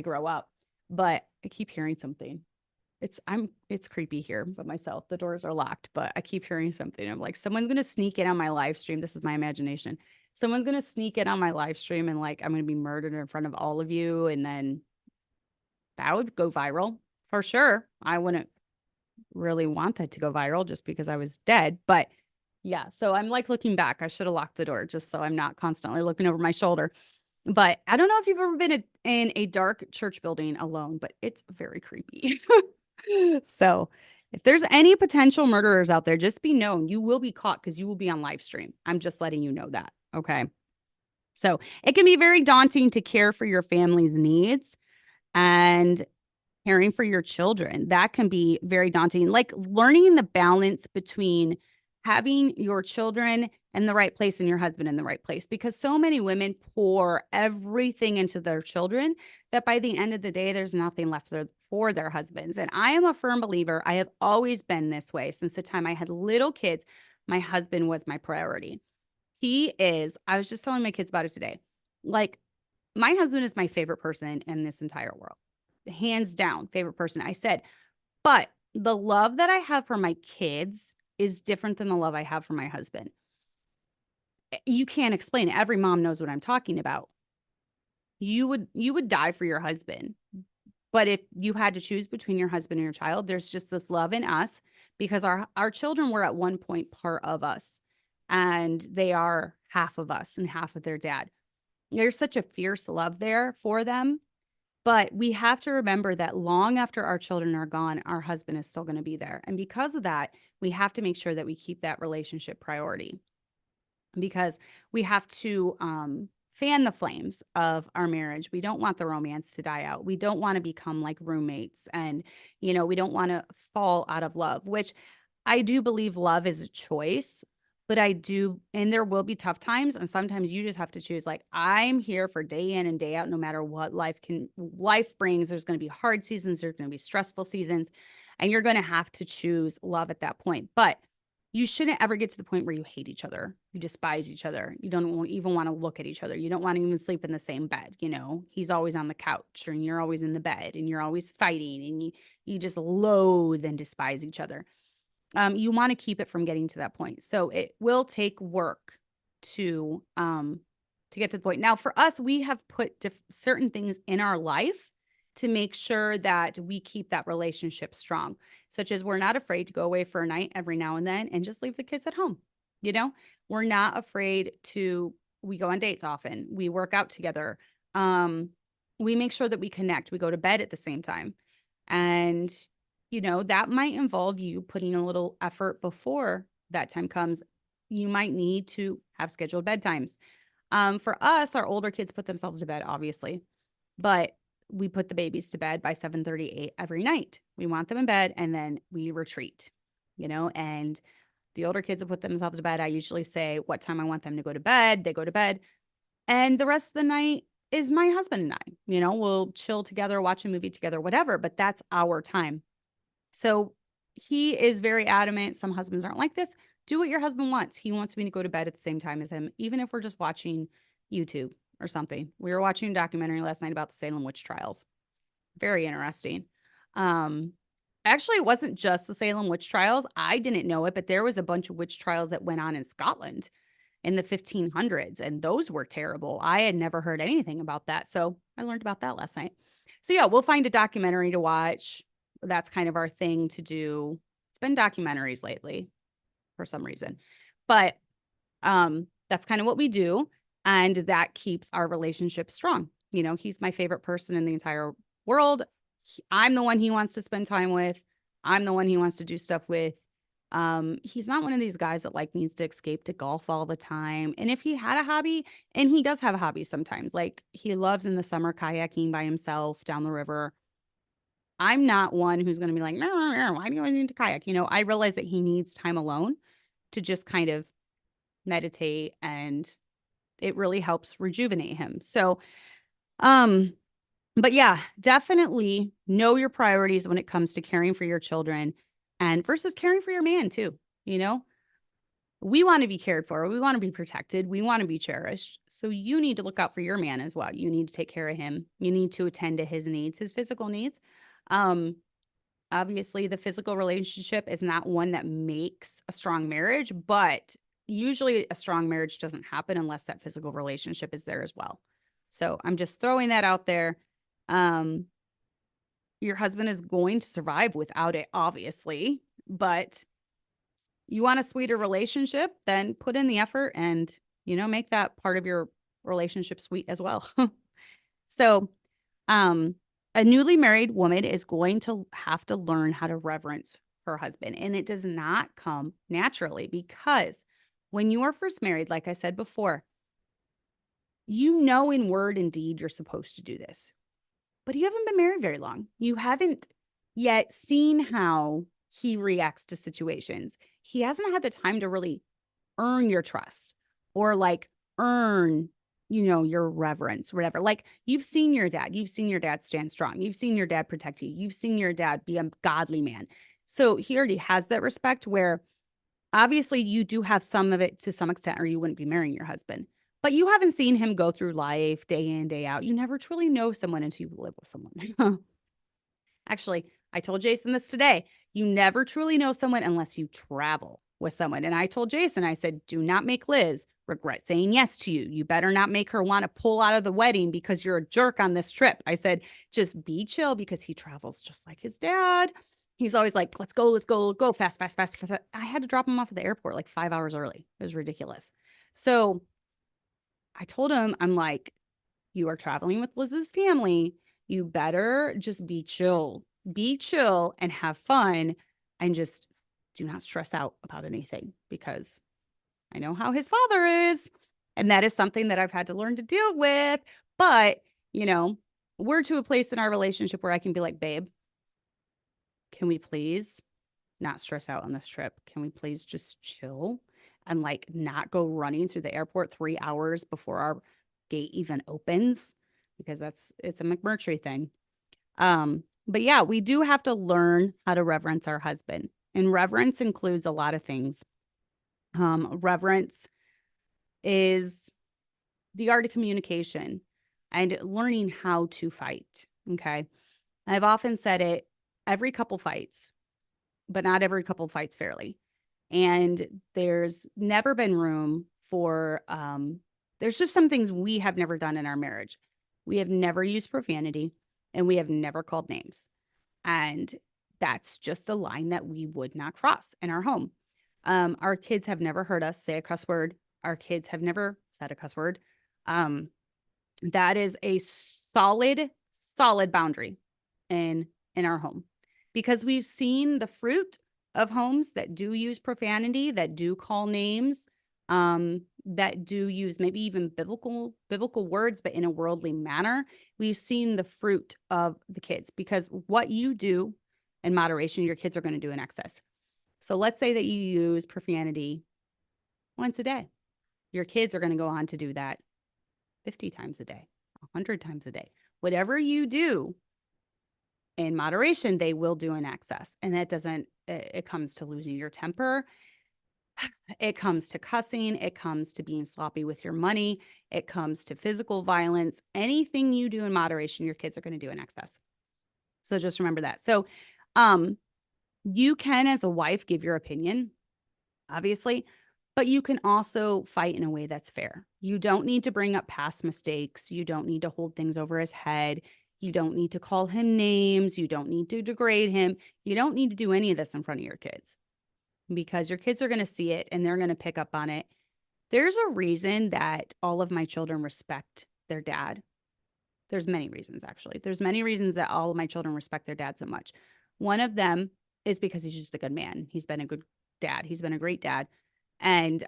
grow up. But I keep hearing something. It's creepy here, but myself, the doors are locked, but I keep hearing something. I'm like, someone's going to sneak in on my live stream. This is my imagination. Someone's going to sneak in on my live stream and like, I'm going to be murdered in front of all of you. And then that would go viral for sure. I wouldn't really want that to go viral just because I was dead. But yeah, so I'm like looking back. I should have locked the door just so I'm not constantly looking over my shoulder. But I don't know if you've ever been in a dark church building alone, but it's very creepy. So if there's any potential murderers out there, just be known you will be caught because you will be on live stream. I'm just letting you know that. Okay. So it can be very daunting to care for your family's needs and caring for your children. That can be very daunting. Like learning the balance between having your children in the right place and your husband in the right place, because so many women pour everything into their children that by the end of the day, there's nothing left for their husbands. And I am a firm believer. I have always been this way since the time I had little kids. My husband was my priority. I was just telling my kids about it today. Like, my husband is my favorite person in this entire world. Hands down, favorite person. I said, but the love that I have for my kids is different than the love I have for my husband. You can't explain it. Every mom knows what I'm talking about. You would die for your husband. But if you had to choose between your husband and your child, there's just this love in us because our children were at one point part of us, and they are half of us and half of their dad. There's such a fierce love there for them. But we have to remember that long after our children are gone, our husband is still going to be there. And because of that, we have to make sure that we keep that relationship priority, because we have to fan the flames of our marriage. We don't want the romance to die out. We don't want to become like roommates, and, we don't want to fall out of love, which I do believe love is a choice. But and there will be tough times. And sometimes you just have to choose, like, I'm here for day in and day out, no matter what life brings. There's going to be hard seasons. There's going to be stressful seasons, and you're going to have to choose love at that point. But you shouldn't ever get to the point where you hate each other. You despise each other. You don't even want to look at each other. You don't want to even sleep in the same bed. He's always on the couch and you're always in the bed and you're always fighting, and you just loathe and despise each other. You want to keep it from getting to that point. So it will take work to get to the point. Now, for us, we have put certain things in our life to make sure that we keep that relationship strong, such as we're not afraid to go away for a night every now and then and just leave the kids at home. We're not afraid we go on dates often. We work out together. We make sure that we connect. We go to bed at the same time. And that might involve you putting a little effort before that time comes. You might need to have scheduled bedtimes. For us, our older kids put themselves to bed, obviously, but we put the babies to bed by 7:38 every night. We want them in bed and then we retreat, and the older kids will put themselves to bed. I usually say what time I want them to go to bed. They go to bed. And the rest of the night is my husband and I, we'll chill together, watch a movie together, whatever, but that's our time. So he is very adamant. Some husbands aren't like this. Do what your husband wants. He wants me to go to bed at the same time as him, even if we're just watching YouTube or something. We were watching a documentary last night about the Salem witch trials. Very interesting. Actually, it wasn't just the Salem witch trials. I didn't know it, but there was a bunch of witch trials that went on in Scotland in the 1500s, and those were terrible. I had never heard anything about that. So I learned about that last night. So yeah, we'll find a documentary to watch. That's kind of our thing to do. It's been documentaries lately. for some reason. But that's kind of what we do. And that keeps our relationship strong. You know, he's my favorite person in the entire world. I'm the one he wants to spend time with. I'm the one he wants to do stuff with. He's not one of these guys that like needs to escape to golf all the time. And if he had a hobby, and he does have a hobby sometimes, like he loves in the summer kayaking by himself down the river. I'm not one who's going to be like, no, no, no, why do you need to kayak? You know, I realize that he needs time alone to just kind of meditate, and it really helps rejuvenate him. So, but yeah, definitely know your priorities when it comes to caring for your children and versus caring for your man too. You know, we want to be cared for. We want to be protected. We want to be cherished. So you need to look out for your man as well. You need to take care of him. You need to attend to his needs, his physical needs. Obviously the physical relationship is not one that makes a strong marriage, but usually a strong marriage doesn't happen unless that physical relationship is there as well. So I'm just throwing that out there. Your husband is going to survive without it, obviously, but you want a sweeter relationship, then put in the effort and, you know, make that part of your relationship sweet as well. So, a newly married woman is going to have to learn how to reverence her husband. And it does not come naturally, because when you are first married, like I said before, you know in word and deed you're supposed to do this. But you haven't been married very long. You haven't yet seen how he reacts to situations. He hasn't had the time to really earn your trust or like earn, you know, your reverence, whatever. Like you've seen your dad stand strong. You've seen your dad protect you. You've seen your dad be a godly man. So he already has that respect, where obviously you do have some of it to some extent, or you wouldn't be marrying your husband. But you haven't seen him go through life day in, day out. You never truly know someone until you live with someone. Actually, I told Jason this today. You never truly know someone unless you travel with someone. And I told Jason, I said, do not make Liz regret saying yes to you. You better not make her want to pull out of the wedding because you're a jerk on this trip. I said, just be chill, because he travels just like his dad. He's always like, let's go, fast, fast, fast, fast. I had to drop him off at the airport like 5 hours early. It was ridiculous. So I told him, I'm like, you are traveling with Liz's family. You better just be chill and have fun, and just do not stress out about anything, because I know how his father is. And that is something that I've had to learn to deal with. But, you know, we're to a place in our relationship where I can be like, babe, can we please not stress out on this trip? Can we please just chill and like not go running through the airport 3 hours before our gate even opens? Because it's a McMurtry thing. But yeah, we do have to learn how to reverence our husband. And reverence includes a lot of things. Reverence is the art of communication and learning how to fight. Okay. I've often said it, every couple fights, but not every couple fights fairly. And there's never been room for, there's just some things we have never done in our marriage. We have never used profanity, and we have never called names. And that's just a line that we would not cross in our home. Our kids have never heard us say a cuss word. Our kids have never said a cuss word. That is a solid boundary in our home, because we've seen the fruit of homes that do use profanity, that do call names, that do use maybe even biblical words, but in a worldly manner. We've seen the fruit of the kids, because what you do in moderation, your kids are going to do in excess. So let's say that you use profanity once a day. Your kids are going to go on to do that 50 times a day, 100 times a day. Whatever you do in moderation, they will do in excess. And that doesn't, it comes to losing your temper. It comes to cussing. It comes to being sloppy with your money. It comes to physical violence. Anything you do in moderation, your kids are going to do in excess. So just remember that. So, you can, as a wife, give your opinion, obviously, but you can also fight in a way that's fair. You don't need to bring up past mistakes. You don't need to hold things over his head. You don't need to call him names. You don't need to degrade him. You don't need to do any of this in front of your kids. because your kids are going to see it and they're going to pick up on it. There's a reason that all of my children respect their dad. There's many reasons, actually. There's many reasons that all of my children respect their dad so much. One of them is because he's just a good man. He's been a good dad. He's been a great dad. And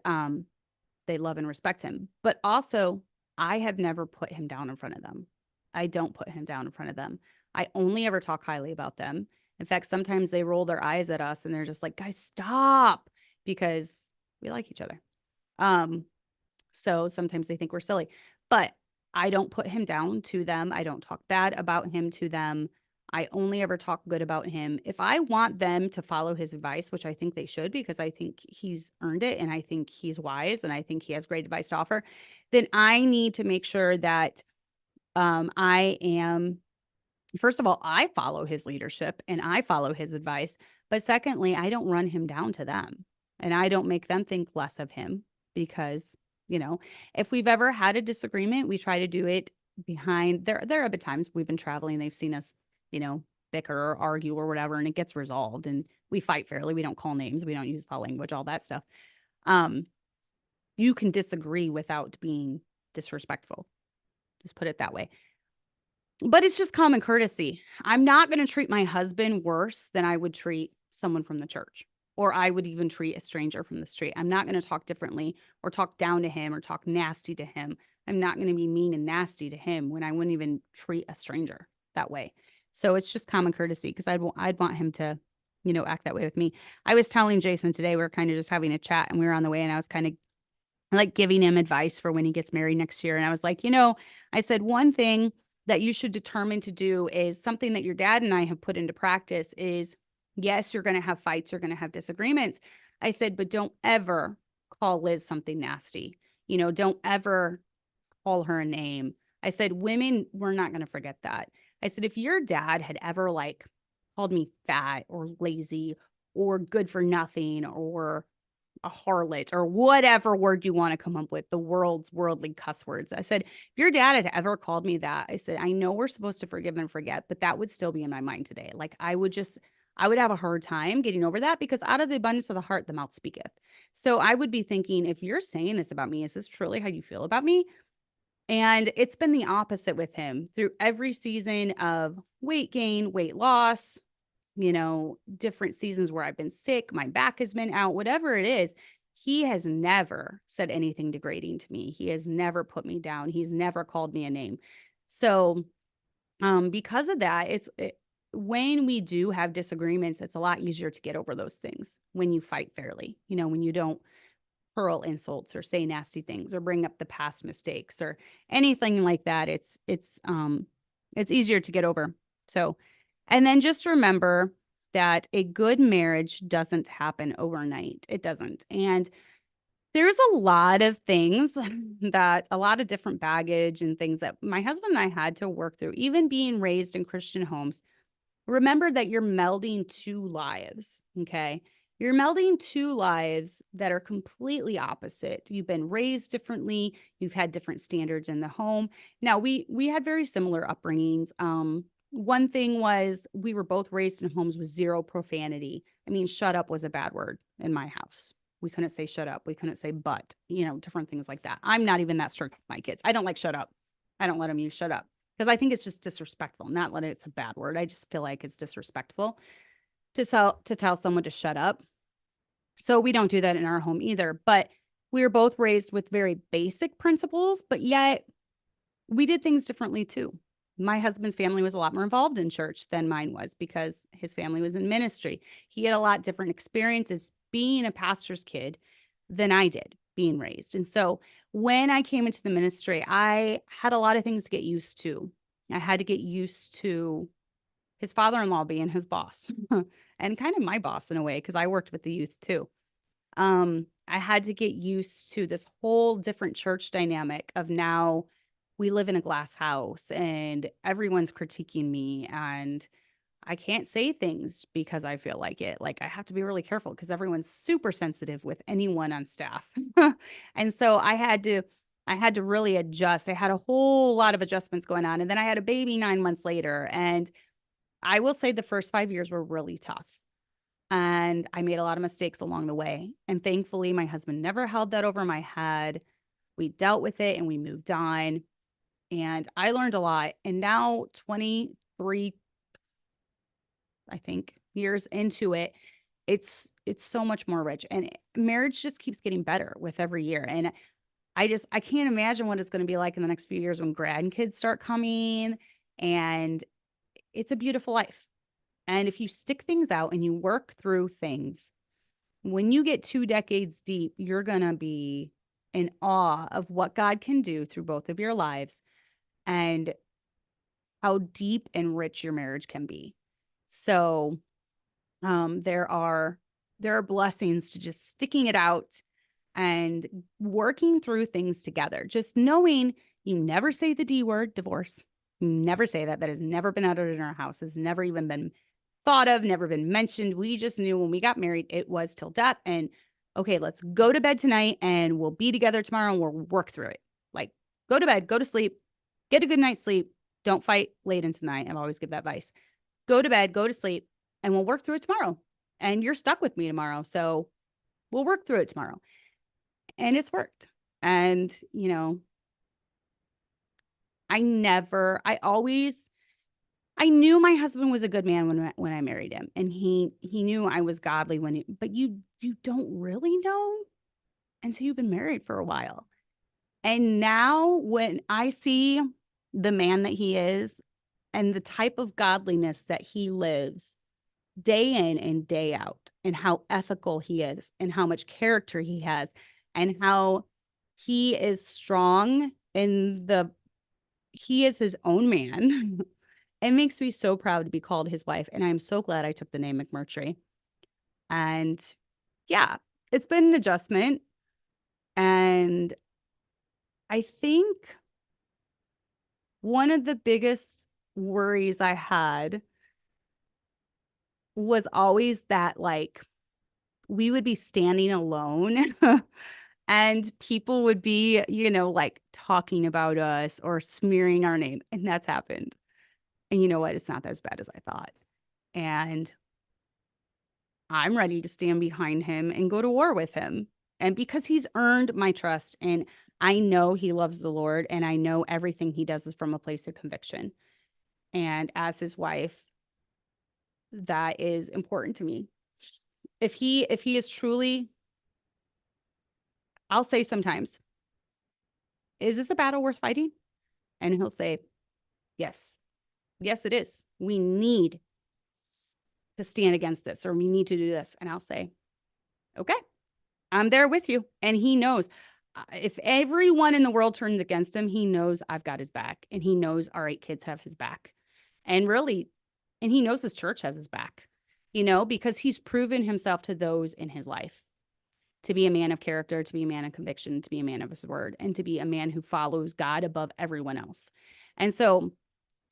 they love and respect him. But also, I have never put him down in front of them. I don't put him down in front of them. I only ever talk highly about them. In fact, sometimes they roll their eyes at us and they're just like, guys, stop, because we like each other. So sometimes they think we're silly, but I don't put him down to them. I don't talk bad about him to them. I only ever talk good about him. If I want them to follow his advice, which I think they should, because I think he's earned it and I think he's wise and I think he has great advice to offer, then I need to make sure that I am, first of all, I follow his leadership and I follow his advice. But secondly, I don't run him down to them and I don't make them think less of him because, if we've ever had a disagreement, we try to do it behind there. There have been times we've been traveling. They've seen us, bicker or argue or whatever, and it gets resolved and we fight fairly. We don't call names. We don't use foul language, all that stuff. You can disagree without being disrespectful. Just put it that way. But it's just common courtesy. I'm not going to treat my husband worse than I would treat someone from the church, or I would even treat a stranger from the street. I'm not going to talk differently or talk down to him or talk nasty to him. I'm not going to be mean and nasty to him when I wouldn't even treat a stranger that way. So it's just common courtesy because I'd want him to, act that way with me. I was telling Jason today, we were kind of just having a chat and we were on the way and I was kind of like giving him advice for when he gets married next year. And I was like, I said, one thing that you should determine to do is something that your dad and I have put into practice is, yes, you're going to have fights, you're going to have disagreements. I said, but don't ever call Liz something nasty. Don't ever call her a name. I said, women, we're not going to forget that. I said, if your dad had ever called me fat or lazy or good for nothing or a harlot or whatever word you want to come up with, the world's worldly cuss words. I said, if your dad had ever called me that, I said, I know we're supposed to forgive and forget, but that would still be in my mind today. I would have a hard time getting over that because out of the abundance of the heart, the mouth speaketh. So I would be thinking, if you're saying this about me, is this truly how you feel about me? And it's been the opposite with him through every season of weight gain, weight loss, different seasons where I've been sick, my back has been out, whatever it is. He has never said anything degrading to me. He has never put me down. He's never called me a name. So because of that, when we do have disagreements, it's a lot easier to get over those things when you fight fairly, when you don't hurl insults or say nasty things or bring up the past mistakes or anything like that. It's easier to get over. So, and then just remember that a good marriage doesn't happen overnight. It doesn't. And there's a lot of things a lot of different baggage and things that my husband and I had to work through, even being raised in Christian homes. Remember that you're melding two lives, okay? You're melding two lives that are completely opposite. You've been raised differently. You've had different standards in the home. Now, we had very similar upbringings. One thing was we were both raised in homes with zero profanity. I mean, shut up was a bad word in my house. We couldn't say shut up. We couldn't say but, different things like that. I'm not even that strict with my kids. I don't like shut up. I don't let them use shut up because I think it's just disrespectful. Not that it's a bad word. I just feel like it's disrespectful to tell someone to shut up. So we don't do that in our home either. But we were both raised with very basic principles, but yet we did things differently too. My husband's family was a lot more involved in church than mine was because his family was in ministry. He had a lot different experiences being a pastor's kid than I did being raised. And so when I came into the ministry, I had a lot of things to get used to. I had to get used to his father-in-law being his boss and kind of my boss in a way, because I worked with the youth too. I had to get used to this whole different church dynamic of now we live in a glass house and everyone's critiquing me and I can't say things because I feel like it. I have to be really careful because everyone's super sensitive with anyone on staff. And so I had to really adjust. I had a whole lot of adjustments going on. And then I had a baby 9 months later. And I will say the first 5 years were really tough. And I made a lot of mistakes along the way. And thankfully, my husband never held that over my head. We dealt with it and we moved on. And I learned a lot. And now, 23, I think, years into it, it's so much more rich. And marriage just keeps getting better with every year. And I can't imagine what it's going to be like in the next few years when grandkids start coming. And it's a beautiful life. And if you stick things out and you work through things, when you get 2 decades deep, you're going to be in awe of what God can do through both of your lives and how deep and rich your marriage can be. So there are blessings to just sticking it out and working through things together. Just knowing you never say the D word, divorce. You never say that. That has never been uttered in our house. Has never even been thought of, never been mentioned. We just knew when we got married, it was till death. And okay, let's go to bed tonight and we'll be together tomorrow and we'll work through it. Like, go to bed, go to sleep, get a good night's sleep. Don't fight late into the night. I always give that advice. Go to bed, go to sleep, and we'll work through it tomorrow. And you're stuck with me tomorrow. So we'll work through it tomorrow. And it's worked. And, I knew my husband was a good man when I married him, and he knew I was godly but you don't really know until you've been married for a while. And now when I see the man that he is and the type of godliness that he lives day in and day out, and how ethical he is, and how much character he has, and how he is strong he is his own man. It makes me so proud to be called his wife. And I'm so glad I took the name McMurtry. And yeah, it's been an adjustment. And I think one of the biggest worries I had was always that, like, we would be standing alone and people would be, like, talking about us or smearing our name. And that's happened. And you know what? It's not as bad as I thought. And I'm ready to stand behind him and go to war with him. And because he's earned my trust, and I know he loves the Lord, and I know everything he does is from a place of conviction. And as his wife, that is important to me. If he is truly, I'll say sometimes, is this a battle worth fighting? And he'll say, yes. Yes, it is. We need to stand against this, or we need to do this. And I'll say, okay, I'm there with you. And he knows if everyone in the world turns against him, he knows I've got his back, and he knows our 8 kids have his back. And he knows his church has his back, because he's proven himself to those in his life to be a man of character, to be a man of conviction, to be a man of his word, and to be a man who follows God above everyone else. And so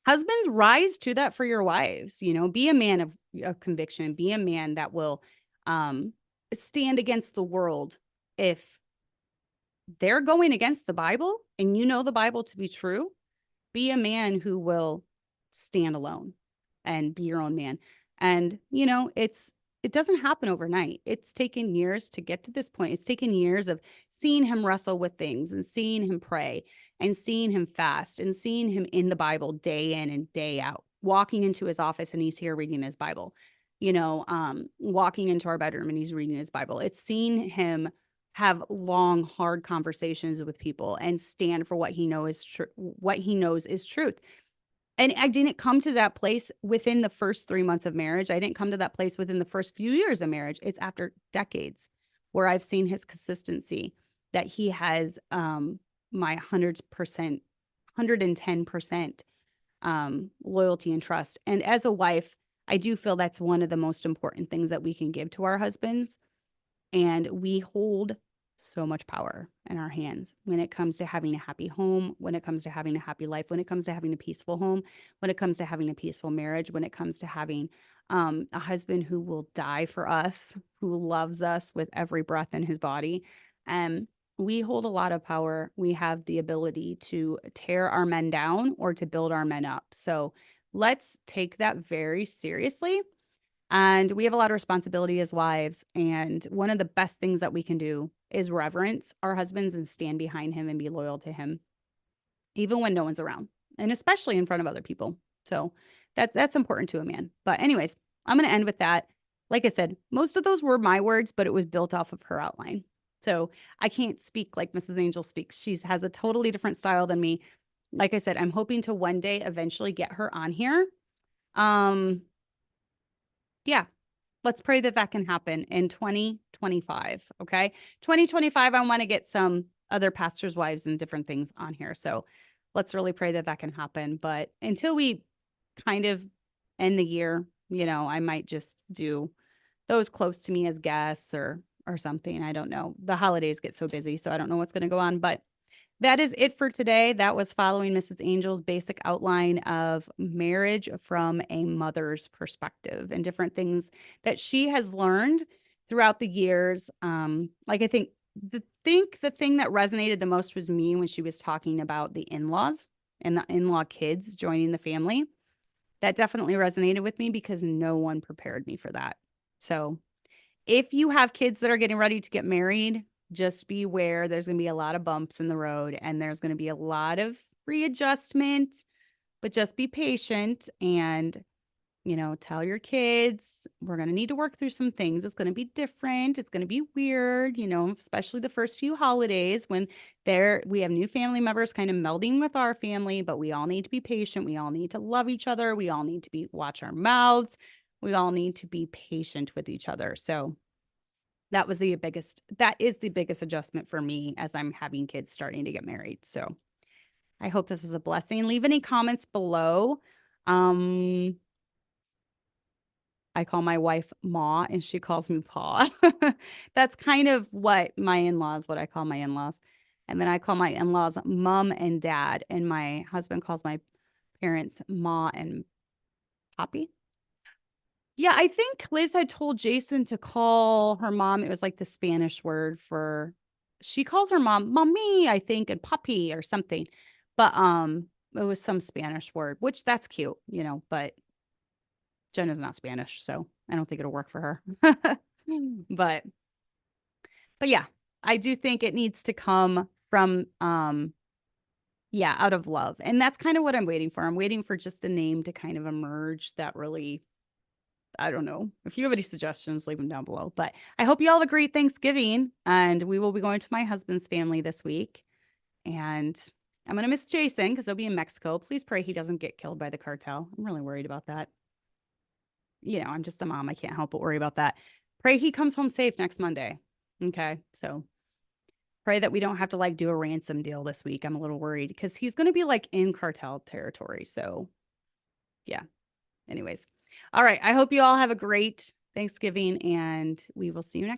husbands, rise to that for your wives. Be a man of conviction. Be a man that will stand against the world if they're going against the Bible and the Bible to be true. Be a man who will stand alone and be your own man. And it doesn't happen overnight. It's taken years to get to this point. It's taken years of seeing him wrestle with things, and seeing him pray, and seeing him fast, and seeing him in the Bible day in and day out, walking into his office and he's here reading his Bible, walking into our bedroom and he's reading his Bible. It's seeing him have long, hard conversations with people and stand for what he knows is truth. And I didn't come to that place within the first 3 months of marriage. I didn't come to that place within the first few years of marriage. It's after decades where I've seen his consistency, that he has my 100%, 110% loyalty and trust. And as a wife, I do feel that's one of the most important things that we can give to our husbands. And we hold so much power in our hands when it comes to having a happy home, when it comes to having a happy life, when it comes to having a peaceful home, when it comes to having a peaceful marriage, when it comes to having a husband who will die for us, who loves us with every breath in his body. We hold a lot of power. We have the ability to tear our men down or to build our men up. So let's take that very seriously. And we have a lot of responsibility as wives. And one of the best things that we can do is reverence our husbands and stand behind him and be loyal to him, even when no one's around, and especially in front of other people. So that's important to a man. But anyways, I'm going to end with that. Like I said, most of those were my words, but it was built off of her outline. So I can't speak like Mrs. Angel speaks. She has a totally different style than me. Like I said, I'm hoping to one day eventually get her on here. Yeah, let's pray that that can happen in 2025. Okay. 2025, I want to get some other pastors' wives and different things on here. So let's really pray that that can happen. But until we kind of end the year, I might just do those close to me as guests or something. I don't know. The holidays get so busy, so I don't know what's going to go on, but that is it for today. That was following Mrs. Angel's basic outline of marriage from a mother's perspective and different things that she has learned throughout the years. Like I think the thing that resonated the most was me when she was talking about the in-laws and the in-law kids joining the family. That definitely resonated with me because no one prepared me for that. So if you have kids that are getting ready to get married, just beware. There's going to be a lot of bumps in the road and there's going to be a lot of readjustment, but just be patient and, tell your kids we're going to need to work through some things. It's going to be different. It's going to be weird, especially the first few holidays when we have new family members kind of melding with our family, but we all need to be patient. We all need to love each other. We all need to watch our mouths. We all need to be patient with each other. So that is the biggest adjustment for me as I'm having kids starting to get married. So I hope this was a blessing. Leave any comments below. I call my wife Ma and she calls me Pa. That's kind of what I call my in-laws. And then I call my in-laws Mom and Dad. And my husband calls my parents Ma and Poppy. Yeah, I think Liz had told Jason to call her mom. It was like the Spanish word she calls her mom mommy, I think, and puppy or something. But it was some Spanish word, which that's cute, but Jenna's not Spanish, so I don't think it'll work for her. But yeah, I do think it needs to come from out of love. And that's kind of what I'm waiting for. I'm waiting for just a name to kind of emerge that really, I don't know. If you have any suggestions, leave them down below. But I hope you all have a great Thanksgiving. And we will be going to my husband's family this week. And I'm going to miss Jason because he'll be in Mexico. Please pray he doesn't get killed by the cartel. I'm really worried about that. I'm just a mom. I can't help but worry about that. Pray he comes home safe next Monday. Okay. So pray that we don't have to do a ransom deal this week. I'm a little worried because he's going to be in cartel territory. So yeah. Anyways. All right. I hope you all have a great Thanksgiving and we will see you next week.